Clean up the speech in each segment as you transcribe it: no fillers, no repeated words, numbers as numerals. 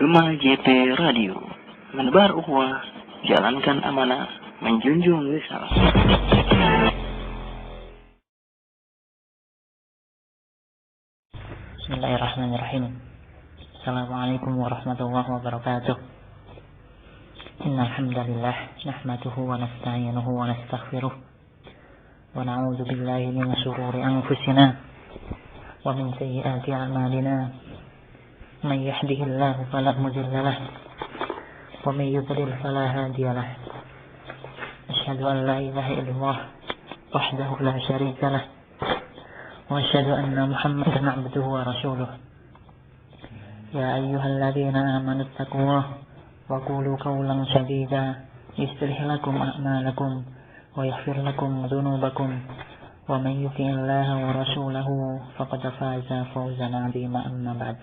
Gema GT Radio, menebar ukhuwah, jalankan amanah, menjunjung risalah. Bismillahirrahmanirrahim. Assalamualaikum warahmatullahi wabarakatuh. Innal hamdalillah nahmaduhu wa nasta'inuhu wa nastaghfiruh wa na'udzu billahi min shururi anfusina wa min sayyiati a'malina. Man yahdihillahu fala mudilla lahu wa man yudlil fala hadiya lahu. Asyhadu an la ilaha illallah wahdahu la syarika lahu wa asyhadu anna Muhammadan 'abduhu wa rasuluh. Ya ayyuhalladzina amanu taqullaha wa qulu qawlan sadida yuslih lakum a'malakum wa yaghfir lakum dhunubakum wa man yuti'illaha wa rasulahu faqad faza fawzan 'azima. Amma ba'd.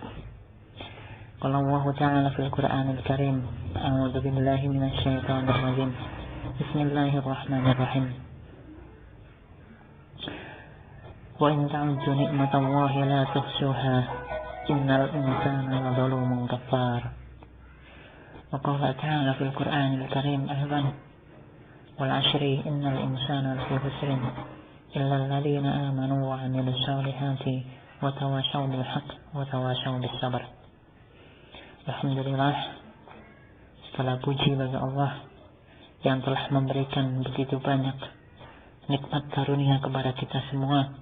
Qala Allah ta'ala fil Qur'anil Karim, a'udzu billahi minasy syaithanir rajim. Bismillahirrahmanirrahim. Wa in ta'uddu ni'matallahi la tuhsuha innal insana ladzalumun kafar. Wa qala ta'ala fil Qur'anil Karim aidan wal 'ashri innal insana lafi khusrin illa alladziina aamanu wa 'amilus shalihati wa tawashaw bil haqqi wa tawashaw bis sabr. Alhamdulillah, segala puji bagi Allah yang telah memberikan begitu banyak nikmat karunia kepada kita semua,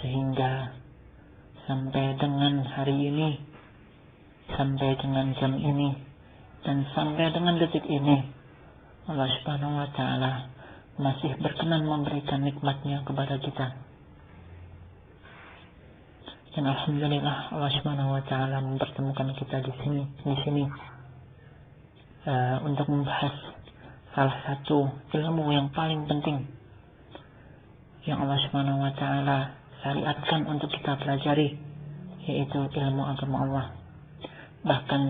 sehingga sampai dengan hari ini, sampai dengan jam ini, dan sampai dengan detik ini, Allah Subhanahu wa Ta'ala masih berkenan memberikan nikmatnya kepada kita. Dan alhamdulillah Allah Subhanahu wa Ta'ala mempertemukan kita di sini untuk membahas salah satu ilmu yang paling penting yang Allah Subhanahu wa Ta'ala syariatkan untuk kita pelajari, yaitu ilmu agama Allah. Bahkan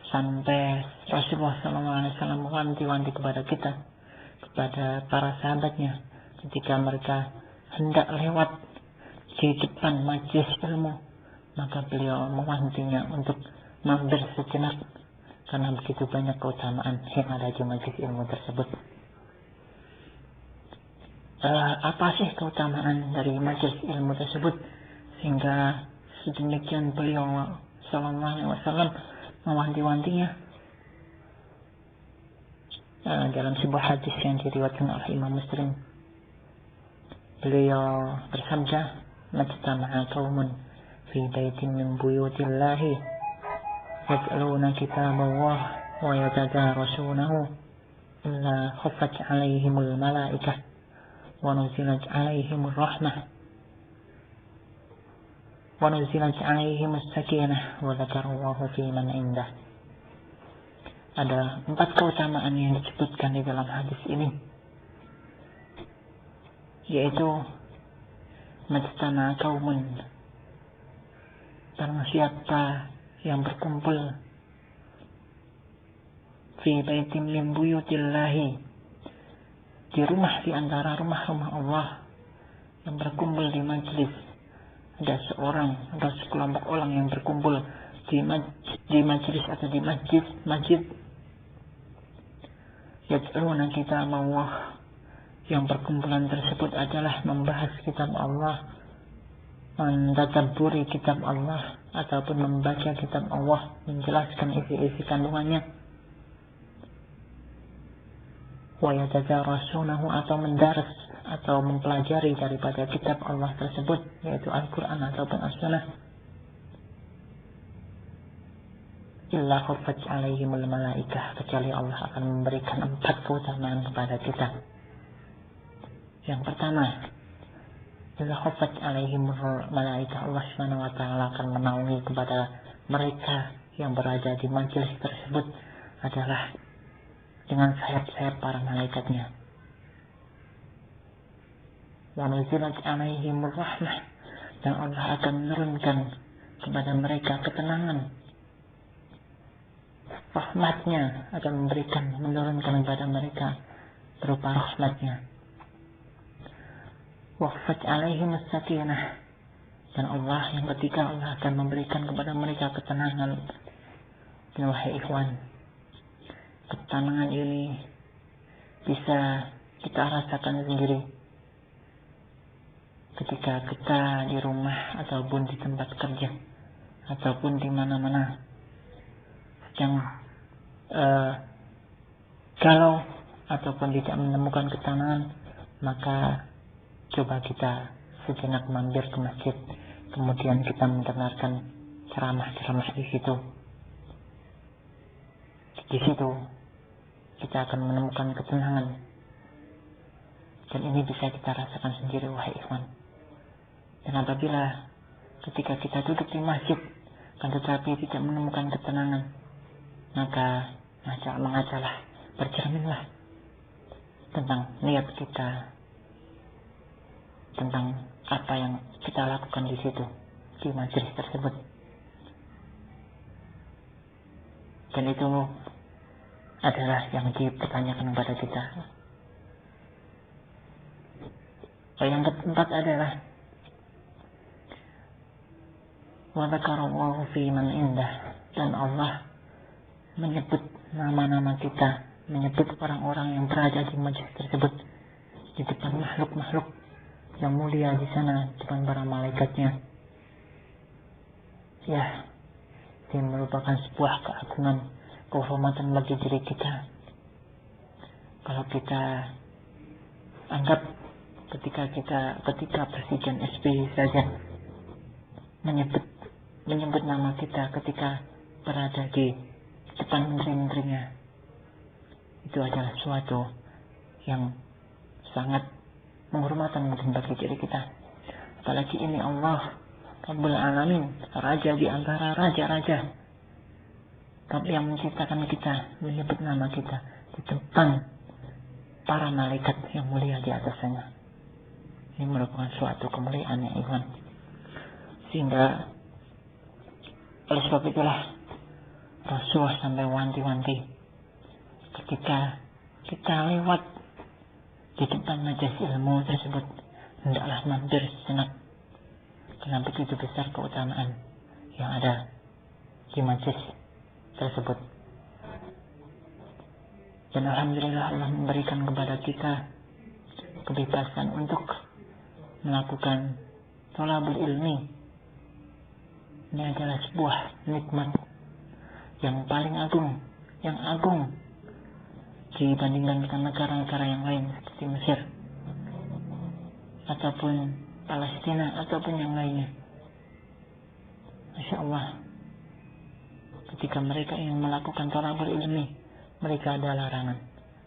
sampai Rasulullah SAW mewanti-wanti kepada kita, kepada para sahabatnya, ketika mereka hendak lewat di depan majelis ilmu, maka beliau mewantinya untuk mampir sejenak, karena begitu banyak keutamaan yang ada di majelis ilmu tersebut. Apa sih keutamaan dari majelis ilmu tersebut sehingga sedemikian beliau sallallahu alaihi wasallam mewanti-wantinya? Dalam sebuah hadis yang diriwayatkan oleh Imam Muslim, beliau bersabda, "Majtama'a qaumun fi baitin min buyutillahi yat'aluna kitaballah wa yatadarasunahu illa khaffat 'alaihimul malaikah wa nuzilat 'alaihimur rahmah wa nuzilat 'alaihimus sakinah wa dzakarallaha fi man 'indah." Ada 4 keutamaan yang disebutkan di dalam hadis ini, yaitu majtama'a qaumun, barang siapa yang berkumpul fi baitin min buyutillahi, di rumah di antara rumah-rumah Allah, yang berkumpul di majlis. Ada seorang atau sekelompok orang yang berkumpul di majlis atau di masjid yat'aluna kitaballah, yang perkumpulan tersebut adalah membahas kitab Allah, mentadabburi kitab Allah, ataupun membaca kitab Allah, menjelaskan isi-isi kandungannya. Wa yatadarasunahu, atau mendaras atau mempelajari daripada kitab Allah tersebut, yaitu Al-Quran ataupun As-Sunnah. Illa khaffat 'alaihimul malaikah, kecuali Allah akan memberikan 4 keutamaan kepada kita. Yang pertama, illa khaffat 'alaihimul malaikah, Allah Subhanahu wa Ta'ala akan menaungi kepada mereka yang berada di majelis tersebut adalah dengan sayap-sayap para malaikatnya. Wa nuzilat 'alaihimur rahmah, dan Allah akan menurunkan kepada mereka ketenangan. Rahmatnya akan menurunkan kepada mereka berupa rahmatnya. Waqfat alaihim sakinah, dan Allah yang ketiga, Allah akan memberikan kepada mereka ketenangan. Dan wahai ikhwan, ketenangan ini bisa kita rasakan sendiri ketika kita di rumah ataupun di tempat kerja ataupun di mana-mana sedang galau ataupun tidak menemukan ketenangan, maka coba kita sejenak mampir ke masjid, kemudian kita mendengarkan ceramah-ceramah di situ. Di situ kita akan menemukan ketenangan, dan ini bisa kita rasakan sendiri wahai ikhwan. Dan apabila ketika kita duduk di masjid kan tetapi tidak menemukan ketenangan, maka mengacalah, bercerminlah tentang niat kita, tentang apa yang kita lakukan di situ, di majelis tersebut. Dan itu adalah yang dipertanyakan kepada kita. Yang keempat adalah wa dzakarallahu fi man indah, dan Allah menyebut nama-nama kita, menyebut orang-orang yang berada di majelis tersebut di depan makhluk-makhluk yang mulia di sana, depan para malaikatnya. Ya, ini merupakan sebuah keagungan, kehormatan bagi diri kita. Kalau kita anggap ketika Presiden SBY saja menyebut nama kita ketika berada di depan menteri-menterinya, itu adalah suatu yang sangat menghormatan bagi diri kita. Apalagi ini Allah Rabbul Alamin, raja di antara raja-raja, Rabb yang menciptakan kita, menyebut nama kita di depan para malaikat yang mulia di atas sana. Ini merupakan suatu kemuliaan yang ikhwan. Sehingga oleh sebab itulah Rasulullah sampai wanti-wanti ketika kita lewat di depan majelis ilmu tersebut, hendaklah mampir sejenak, karena begitu besar keutamaan yang ada di majelis tersebut. Dan alhamdulillah Allah memberikan kepada kita kebebasan untuk melakukan thalabul ilmi. Ini adalah sebuah nikmat yang paling agung, yang agung dibandingkan dengan negara-negara yang lain seperti Mesir ataupun Palestina ataupun yang lainnya. Masya Allah, ketika mereka ingin melakukan thalabul ilmi, mereka ada larangan.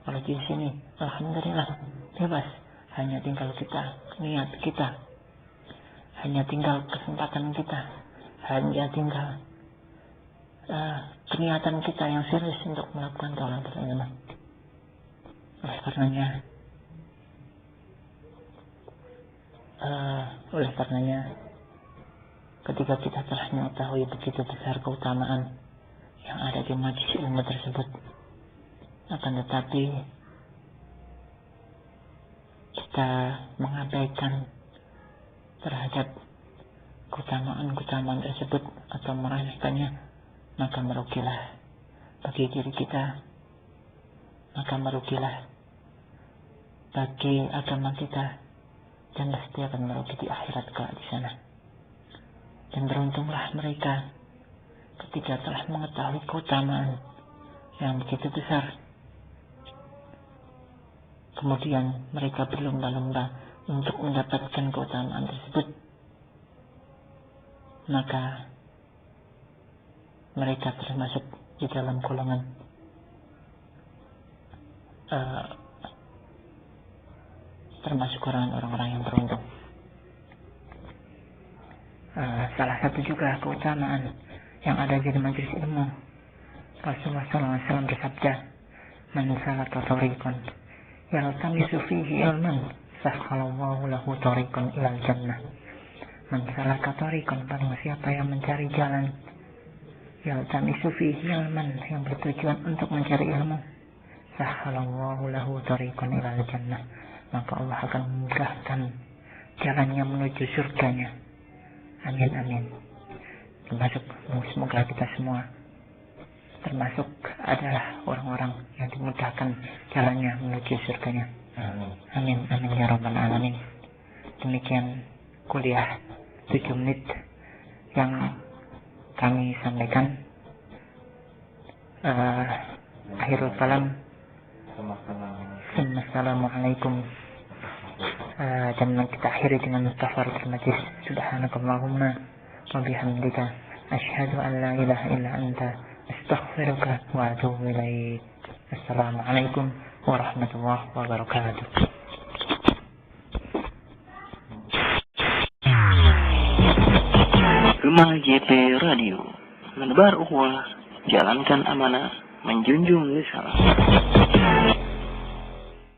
Kalau di sini alhamdulillah bebas, hanya tinggal kita, niat kita, hanya tinggal kesempatan kita, hanya tinggal niatan kita yang serius untuk melakukan thalabul ilmi. Oleh karenanya ketika kita telah mengetahui begitu besar keutamaan yang ada di majelis ilmu tersebut, akan tetapi kita mengabaikan terhadap keutamaan-keutamaan tersebut atau meremehkannya, maka merugilah bagi diri kita, maka merugilah bagi agama kita, dan pasti akan merugi di akhirat kelak di sana. Dan beruntunglah mereka ketika telah mengetahui keutamaan yang begitu besar, kemudian mereka berlomba-lomba untuk mendapatkan keutamaan tersebut, maka mereka termasuk di dalam golongan termasuk orang-orang yang beruntung. Salah satu juga keutamaan yang ada di majelis ilmu, Rasulullah SAW bersabda, "Man salaka tariqan yaltamisu fihi ilman, sahhalallahu lahu tariqan ilal jannah." Man salaka tariqan, barang siapa yang mencari jalan, yaltamisu fihi ilman, yang bertujuan untuk mencari ilmu, sahhalallahu lahu tariqan ilal jannah, maka Allah akan memudahkan jalannya menuju surganya. Amin amin. Termasuk semoga kita semua termasuk adalah orang-orang yang dimudahkan jalannya menuju surganya. Amin, amin ya rabbal alamin. Demikian kuliah 7 menit yang kami sampaikan. Akhirul kalam. Assalamualaikum. Dan kita akhiri dengan kafaratul majlis. Subhanakallahumma wa bihamdika asyhadu an la ilaha illa anta astaghfiruka wa atubu ilaik. Assalamualaikum warahmatullahi wabarakatuh. Rumah JP Radio, menebar ukhuwah, jalankan amanah, menjunjung risalah.